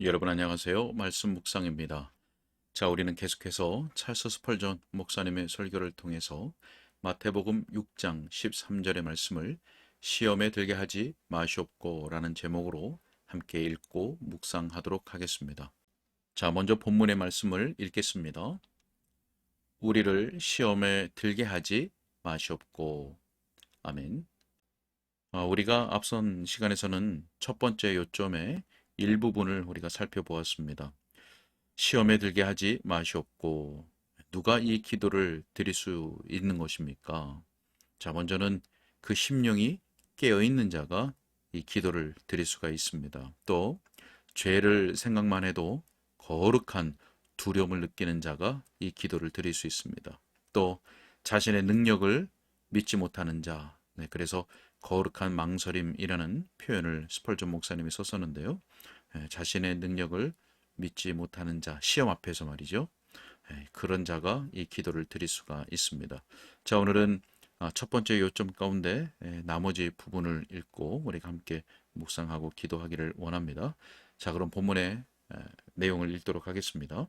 여러분 안녕하세요. 말씀 묵상입니다. 자, 우리는 계속해서 찰스 스펄전 목사님의 설교를 통해서 마태복음 6장 13절의 말씀을 시험에 들게 하지 마시옵고라는 제목으로 함께 읽고 묵상하도록 하겠습니다. 자, 먼저 본문의 말씀을 읽겠습니다. 우리를 시험에 들게 하지 마시옵고. 아멘. 우리가 앞선 시간에서는 첫 번째 요점의 일부분을 우리가 살펴보았습니다. 시험에 들게 하지 마시옵고. 누가 이 기도를 드릴 수 있는 것입니까? 자, 먼저는 그 심령이 깨어 있는 자가 이 기도를 드릴 수가 있습니다. 또 죄를 생각만 해도 거룩한 두려움을 느끼는 자가 이 기도를 드릴 수 있습니다. 또 자신의 능력을 믿지 못하는 자, 그래서 거룩한 망설임이라는 표현을 스펄전 목사님이 썼었는데요. 자신의 능력을 믿지 못하는 자, 시험 앞에서 말이죠. 그런 자가 이 기도를 드릴 수가 있습니다. 자, 오늘은 첫 번째 요점 가운데 나머지 부분을 읽고 우리가 함께 묵상하고 기도하기를 원합니다. 자, 그럼 본문의 내용을 읽도록 하겠습니다.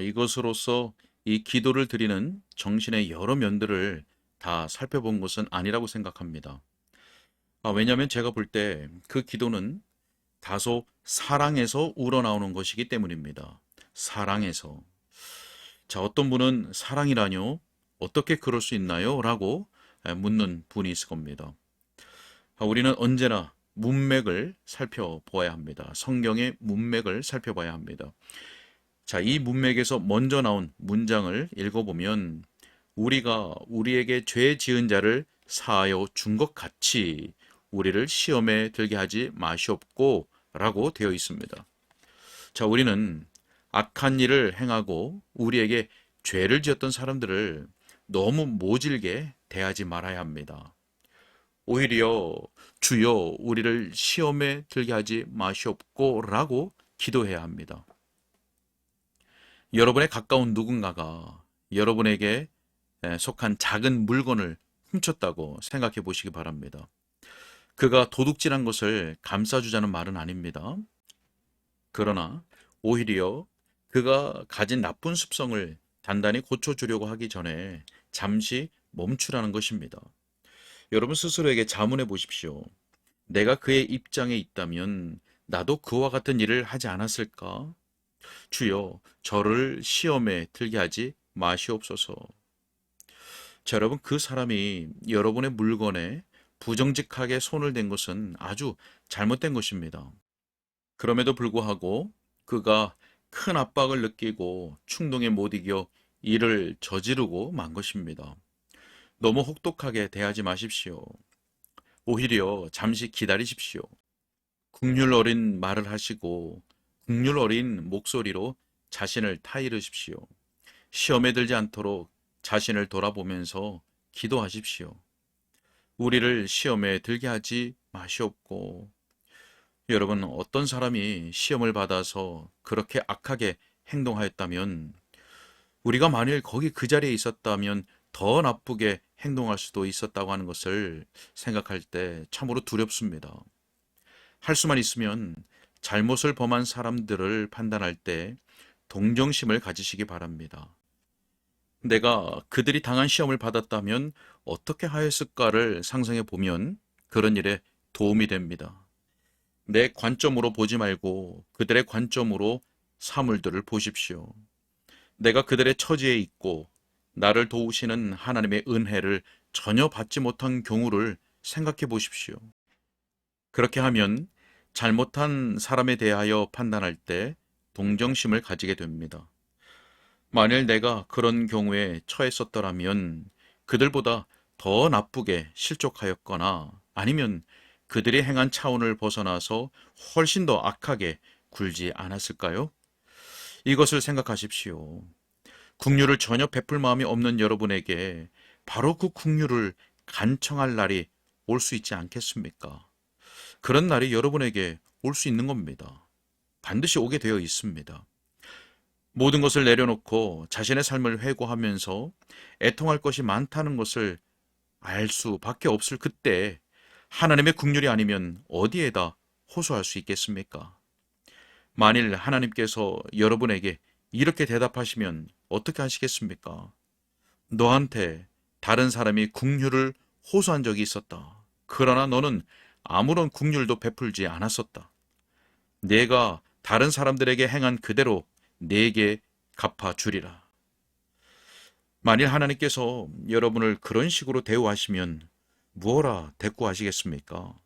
이것으로서 이 기도를 드리는 정신의 여러 면들을 다 살펴본 것은 아니라고 생각합니다. 왜냐하면 제가 볼 때 그 기도는 다소 사랑에서 우러나오는 것이기 때문입니다. 사랑에서. 자, 어떤 분은 사랑이라뇨? 어떻게 그럴 수 있나요? 라고 묻는 분이 있을 겁니다. 우리는 언제나 문맥을 살펴보아야 합니다. 성경의 문맥을 살펴봐야 합니다. 자, 이 문맥에서 먼저 나온 문장을 읽어보면 우리가 우리에게 죄 지은 자를 사하여 준 것 같이 우리를 시험에 들게 하지 마시옵고 라고 되어 있습니다. 자, 우리는 악한 일을 행하고 우리에게 죄를 지었던 사람들을 너무 모질게 대하지 말아야 합니다. 오히려 주여 우리를 시험에 들게 하지 마시옵고 라고 기도해야 합니다. 여러분의 가까운 누군가가 여러분에게 속한 작은 물건을 훔쳤다고 생각해 보시기 바랍니다. 그가 도둑질한 것을 감싸주자는 말은 아닙니다. 그러나 오히려 그가 가진 나쁜 습성을 단단히 고쳐주려고 하기 전에 잠시 멈추라는 것입니다. 여러분 스스로에게 자문해 보십시오. 내가 그의 입장에 있다면 나도 그와 같은 일을 하지 않았을까? 주여, 저를 시험에 들게 하지 마시옵소서. 자, 여러분, 그 사람이 여러분의 물건에 부정직하게 손을 댄 것은 아주 잘못된 것입니다. 그럼에도 불구하고 그가 큰 압박을 느끼고 충동에 못 이겨 일을 저지르고 만 것입니다. 너무 혹독하게 대하지 마십시오. 오히려 잠시 기다리십시오. 국률 어린 말을 하시고 국률 어린 목소리로 자신을 타이르십시오. 시험에 들지 않도록 자신을 돌아보면서 기도하십시오. 우리를 시험에 들게 하지 마시옵고. 여러분, 어떤 사람이 시험을 받아서 그렇게 악하게 행동하였다면 우리가 만일 거기 그 자리에 있었다면 더 나쁘게 행동할 수도 있었다고 하는 것을 생각할 때 참으로 두렵습니다. 할 수만 있으면 잘못을 범한 사람들을 판단할 때 동정심을 가지시기 바랍니다. 내가 그들이 당한 시험을 받았다면 어떻게 하였을까를 상상해 보면 그런 일에 도움이 됩니다. 내 관점으로 보지 말고 그들의 관점으로 사물들을 보십시오. 내가 그들의 처지에 있고 나를 도우시는 하나님의 은혜를 전혀 받지 못한 경우를 생각해 보십시오. 그렇게 하면 잘못한 사람에 대하여 판단할 때 동정심을 가지게 됩니다. 만일 내가 그런 경우에 처했었더라면 그들보다 더 나쁘게 실족하였거나 아니면 그들이 행한 차원을 벗어나서 훨씬 더 악하게 굴지 않았을까요? 이것을 생각하십시오. 긍휼을 전혀 베풀 마음이 없는 여러분에게 바로 그 긍휼을 간청할 날이 올 수 있지 않겠습니까? 그런 날이 여러분에게 올 수 있는 겁니다. 반드시 오게 되어 있습니다. 모든 것을 내려놓고 자신의 삶을 회고하면서 애통할 것이 많다는 것을 알 수밖에 없을 그때 하나님의 긍휼이 아니면 어디에다 호소할 수 있겠습니까? 만일 하나님께서 여러분에게 이렇게 대답하시면 어떻게 하시겠습니까? 너한테 다른 사람이 긍휼을 호소한 적이 있었다. 그러나 너는 아무런 긍휼도 베풀지 않았었다. 내가 다른 사람들에게 행한 그대로 내게 갚아주리라. 만일 하나님께서 여러분을 그런 식으로 대우하시면 무엇라 대꾸하시겠습니까?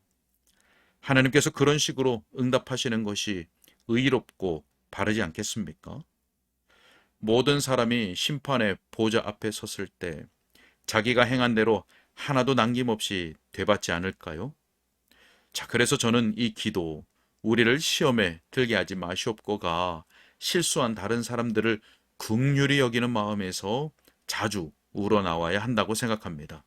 하나님께서 그런 식으로 응답하시는 것이 의롭고 바르지 않겠습니까? 모든 사람이 심판의 보좌 앞에 섰을 때 자기가 행한 대로 하나도 남김없이 되받지 않을까요? 자, 그래서 저는 이 기도, 우리를 시험에 들게 하지 마시옵고가 실수한 다른 사람들을 긍휼히 여기는 마음에서 자주 우러나와야 한다고 생각합니다.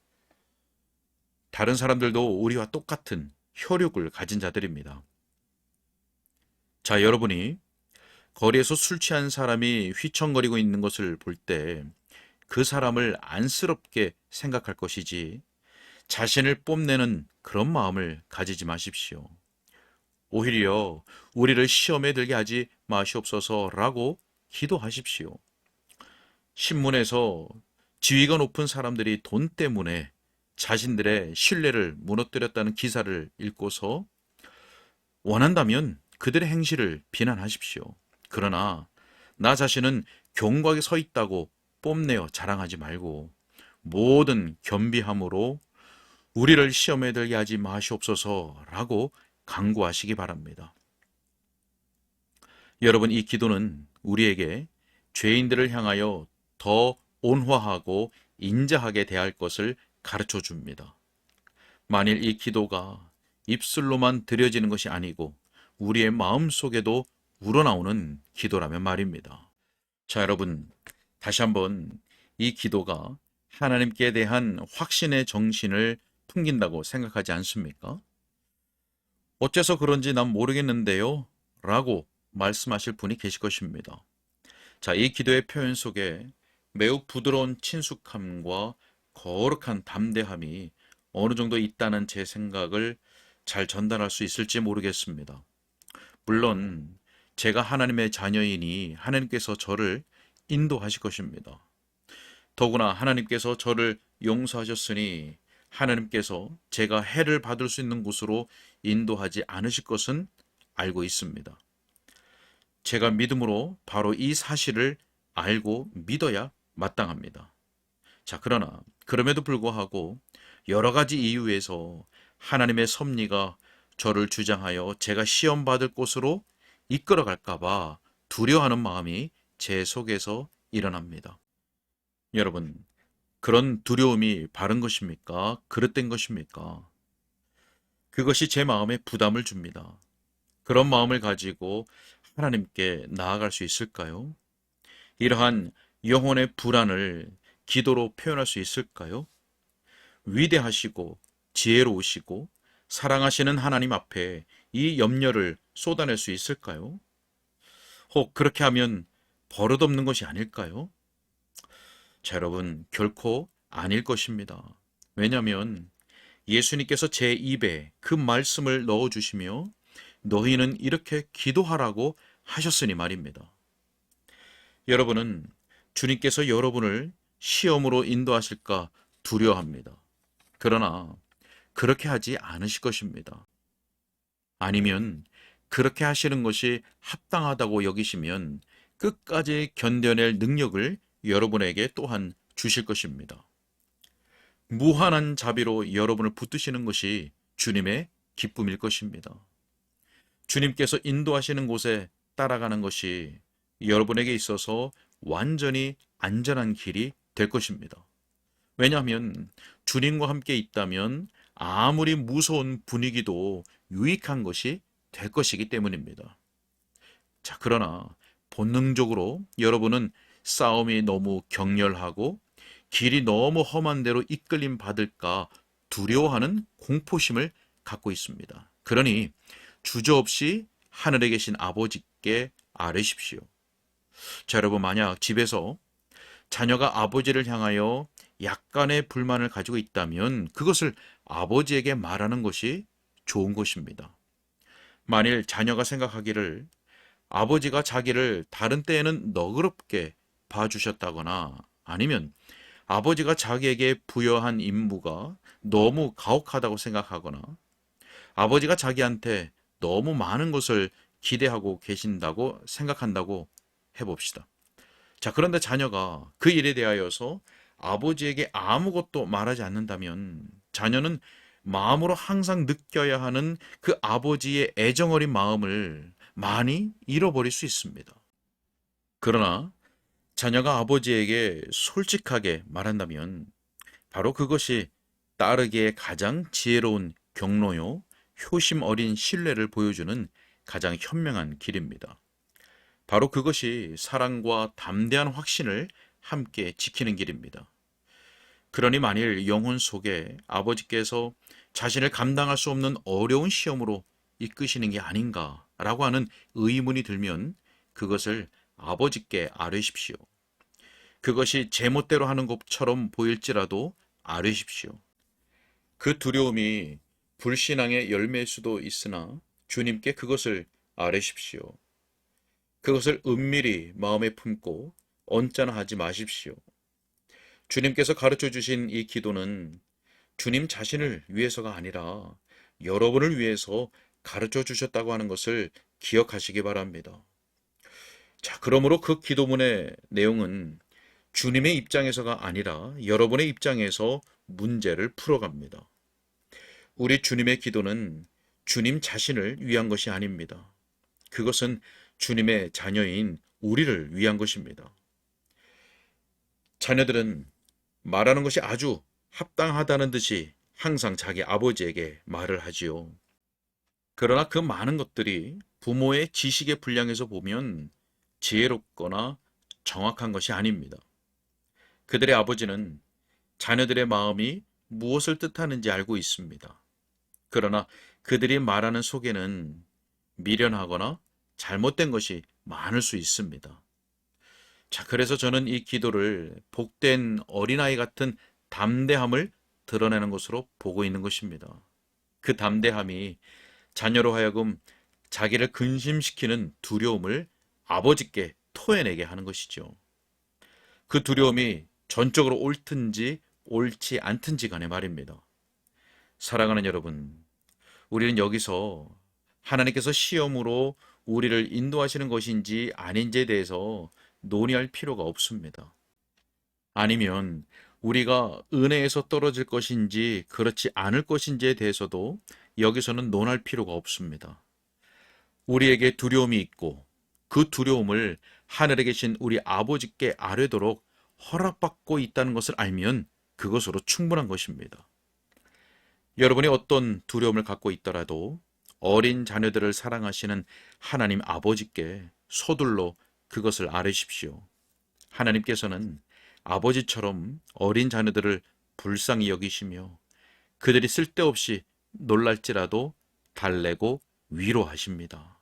다른 사람들도 우리와 똑같은 혈육을 가진 자들입니다. 자, 여러분이 거리에서 술 취한 사람이 휘청거리고 있는 것을 볼 때 그 사람을 안쓰럽게 생각할 것이지 자신을 뽐내는 그런 마음을 가지지 마십시오. 오히려 우리를 시험에 들게 하지 마시옵소서라고 기도하십시오. 신문에서 지위가 높은 사람들이 돈 때문에 자신들의 신뢰를 무너뜨렸다는 기사를 읽고서 원한다면 그들의 행실을 비난하십시오. 그러나 나 자신은 견고하게 서 있다고 뽐내어 자랑하지 말고 모든 겸비함으로 우리를 시험에 들게 하지 마시옵소서라고 간구하시기 바랍니다. 여러분, 이 기도는 우리에게 죄인들을 향하여 더 온화하고 인자하게 대할 것을 가르쳐 줍니다. 만일 이 기도가 입술로만 드려지는 것이 아니고 우리의 마음 속에도 우러나오는 기도라면 말입니다. 자, 여러분, 다시 한번 이 기도가 하나님께 대한 확신의 정신을 풍긴다고 생각하지 않습니까? 어째서 그런지 난 모르겠는데요 라고 말씀하실 분이 계실 것입니다. 자, 이 기도의 표현 속에 매우 부드러운 친숙함과 거룩한 담대함이 어느 정도 있다는 제 생각을 잘 전달할 수 있을지 모르겠습니다. 물론 제가 하나님의 자녀이니 하나님께서 저를 인도하실 것입니다. 더구나 하나님께서 저를 용서하셨으니 하나님께서 제가 해를 받을 수 있는 곳으로 인도하지 않으실 것은 알고 있습니다. 제가 믿음으로 바로 이 사실을 알고 믿어야 마땅합니다. 자, 그러나 그럼에도 불구하고 여러 가지 이유에서 하나님의 섭리가 저를 주장하여 제가 시험받을 곳으로 이끌어갈까봐 두려워하는 마음이 제 속에서 일어납니다. 여러분, 그런 두려움이 바른 것입니까? 그릇된 것입니까? 그것이 제 마음에 부담을 줍니다. 그런 마음을 가지고 하나님께 나아갈 수 있을까요? 이러한 영혼의 불안을 기도로 표현할 수 있을까요? 위대하시고 지혜로우시고 사랑하시는 하나님 앞에 이 염려를 쏟아낼 수 있을까요? 혹 그렇게 하면 버릇없는 것이 아닐까요? 자, 여러분, 결코 아닐 것입니다. 왜냐하면 예수님께서 제 입에 그 말씀을 넣어주시며 너희는 이렇게 기도하라고 하셨으니 말입니다. 여러분은 주님께서 여러분을 시험으로 인도하실까 두려워합니다. 그러나 그렇게 하지 않으실 것입니다. 아니면 그렇게 하시는 것이 합당하다고 여기시면 끝까지 견뎌낼 능력을 여러분에게 또한 주실 것입니다. 무한한 자비로 여러분을 붙드시는 것이 주님의 기쁨일 것입니다. 주님께서 인도하시는 곳에 따라가는 것이 여러분에게 있어서 완전히 안전한 길이 될 것입니다. 왜냐하면 주님과 함께 있다면 아무리 무서운 분위기도 유익한 것이 될 것이기 때문입니다. 자, 그러나 본능적으로 여러분은 싸움이 너무 격렬하고 길이 너무 험한 데로 이끌림 받을까 두려워하는 공포심을 갖고 있습니다. 그러니 주저없이 하늘에 계신 아버지께 아뢰십시오. 자, 여러분, 만약 집에서 자녀가 아버지를 향하여 약간의 불만을 가지고 있다면 그것을 아버지에게 말하는 것이 좋은 것입니다. 만일 자녀가 생각하기를 아버지가 자기를 다른 때에는 너그럽게 봐주셨다거나 아니면 아버지가 자기에게 부여한 임무가 너무 가혹하다고 생각하거나 아버지가 자기한테 너무 많은 것을 기대하고 계신다고 생각한다고 해봅시다. 자, 그런데 자녀가 그 일에 대하여서 아버지에게 아무것도 말하지 않는다면 자녀는 마음으로 항상 느껴야 하는 그 아버지의 애정어린 마음을 많이 잃어버릴 수 있습니다. 그러나 자녀가 아버지에게 솔직하게 말한다면 바로 그것이 따르기에 가장 지혜로운 경로요, 효심 어린 신뢰를 보여주는 가장 현명한 길입니다. 바로 그것이 사랑과 담대한 확신을 함께 지키는 길입니다. 그러니 만일 영혼 속에 아버지께서 자신을 감당할 수 없는 어려운 시험으로 이끄시는 게 아닌가라고 하는 의문이 들면 그것을 아버지께 아뢰십시오. 그것이 제멋대로 하는 것처럼 보일지라도 아뢰십시오. 그 두려움이 불신앙의 열매일 수도 있으나 주님께 그것을 아뢰십시오. 그것을 은밀히 마음에 품고 언짢아 하지 마십시오. 주님께서 가르쳐 주신 이 기도는 주님 자신을 위해서가 아니라 여러분을 위해서 가르쳐 주셨다고 하는 것을 기억하시기 바랍니다. 자, 그러므로 그 기도문의 내용은 주님의 입장에서가 아니라 여러분의 입장에서 문제를 풀어갑니다. 우리 주님의 기도는 주님 자신을 위한 것이 아닙니다. 그것은 주님의 자녀인 우리를 위한 것입니다. 자녀들은 말하는 것이 아주 합당하다는 듯이 항상 자기 아버지에게 말을 하지요. 그러나 그 많은 것들이 부모의 지식의 분량에서 보면 지혜롭거나 정확한 것이 아닙니다. 그들의 아버지는 자녀들의 마음이 무엇을 뜻하는지 알고 있습니다. 그러나 그들이 말하는 속에는 미련하거나 잘못된 것이 많을 수 있습니다. 자, 그래서 저는 이 기도를 복된 어린아이 같은 담대함을 드러내는 것으로 보고 있는 것입니다. 그 담대함이 자녀로 하여금 자기를 근심시키는 두려움을 아버지께 토해내게 하는 것이죠. 그 두려움이 전적으로 옳든지 옳지 않든지 간에 말입니다. 사랑하는 여러분, 우리는 여기서 하나님께서 시험으로 우리를 인도하시는 것인지 아닌지에 대해서 논의할 필요가 없습니다. 아니면 우리가 은혜에서 떨어질 것인지 그렇지 않을 것인지에 대해서도 여기서는 논할 필요가 없습니다. 우리에게 두려움이 있고 그 두려움을 하늘에 계신 우리 아버지께 아뢰도록 허락받고 있다는 것을 알면 그것으로 충분한 것입니다. 여러분이 어떤 두려움을 갖고 있더라도 어린 자녀들을 사랑하시는 하나님 아버지께 서둘러 그것을 아뢰십시오. 하나님께서는 아버지처럼 어린 자녀들을 불쌍히 여기시며 그들이 쓸데없이 놀랄지라도 달래고 위로하십니다.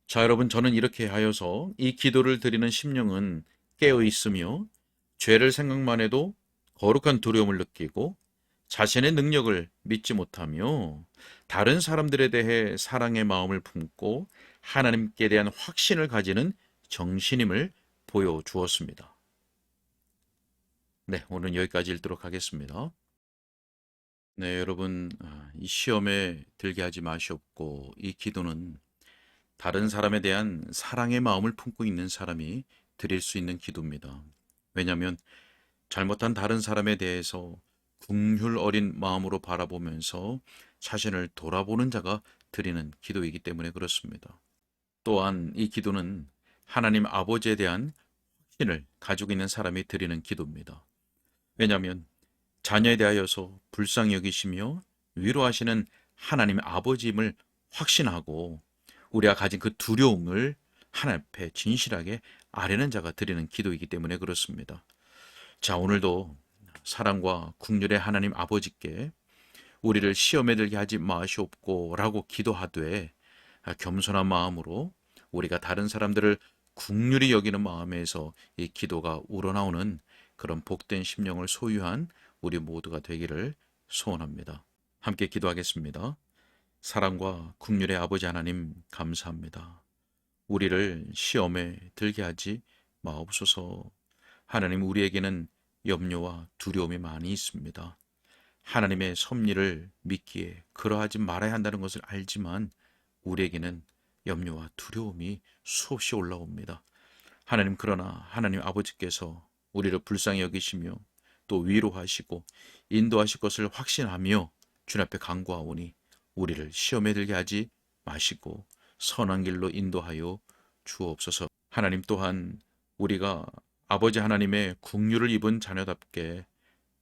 자, 여러분, 저는 이렇게 하여서 이 기도를 드리는 심령은 깨어 있으며 죄를 생각만 해도 거룩한 두려움을 느끼고 자신의 능력을 믿지 못하며 다른 사람들에 대해 사랑의 마음을 품고 하나님께 대한 확신을 가지는 정신임을 보여주었습니다. 네, 오늘 여기까지 읽도록 하겠습니다. 네, 여러분, 이 시험에 들게 하지 마시옵고 이 기도는 다른 사람에 대한 사랑의 마음을 품고 있는 사람이 드릴 수 있는 기도입니다. 왜냐하면 잘못한 다른 사람에 대해서 긍휼 어린 마음으로 바라보면서 자신을 돌아보는 자가 드리는 기도이기 때문에 그렇습니다. 또한 이 기도는 하나님 아버지에 대한 확신을 가지고 있는 사람이 드리는 기도입니다. 왜냐하면 자녀에 대하여서 불쌍히 여기시며 위로하시는 하나님 아버지임을 확신하고 우리가 가진 그 두려움을 하나님 앞에 진실하게 아뢰는 자가 드리는 기도이기 때문에 그렇습니다. 자, 오늘도 사랑과 긍휼의 하나님 아버지께 우리를 시험에 들게 하지 마시옵고 라고 기도하되 겸손한 마음으로 우리가 다른 사람들을 긍휼히 여기는 마음에서 이 기도가 우러나오는 그런 복된 심령을 소유한 우리 모두가 되기를 소원합니다. 함께 기도하겠습니다. 사랑과 긍휼의 아버지 하나님 감사합니다. 우리를 시험에 들게 하지 마옵소서. 하나님, 우리에게는 염려와 두려움이 많이 있습니다. 하나님의 섭리를 믿기에 그러하지 말아야 한다는 것을 알지만 우리에게는 염려와 두려움이 수없이 올라옵니다. 하나님, 그러나 하나님 아버지께서 우리를 불쌍히 여기시며 또 위로하시고 인도하실 것을 확신하며 주님 앞에 간구하오니 우리를 시험에 들게 하지 마시고 선한 길로 인도하여 주옵소서. 하나님, 또한 우리가 아버지 하나님의 긍휼을 입은 자녀답게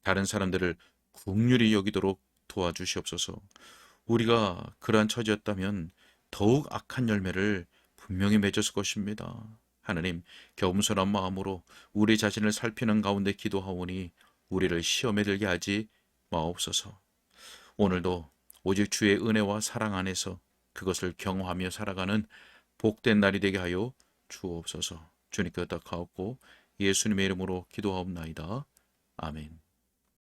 다른 사람들을 긍휼히 여기도록 도와주시옵소서. 우리가 그러한 처지였다면 더욱 악한 열매를 분명히 맺었을 것입니다. 하나님, 겸손한 마음으로 우리 자신을 살피는 가운데 기도하오니 우리를 시험에 들게 하지 마옵소서. 오늘도 오직 주의 은혜와 사랑 안에서 그것을 경험하며 살아가는 복된 날이 되게 하여 주옵소서. 주님께 의탁하옵고 예수님의 이름으로 기도하옵나이다. 아멘.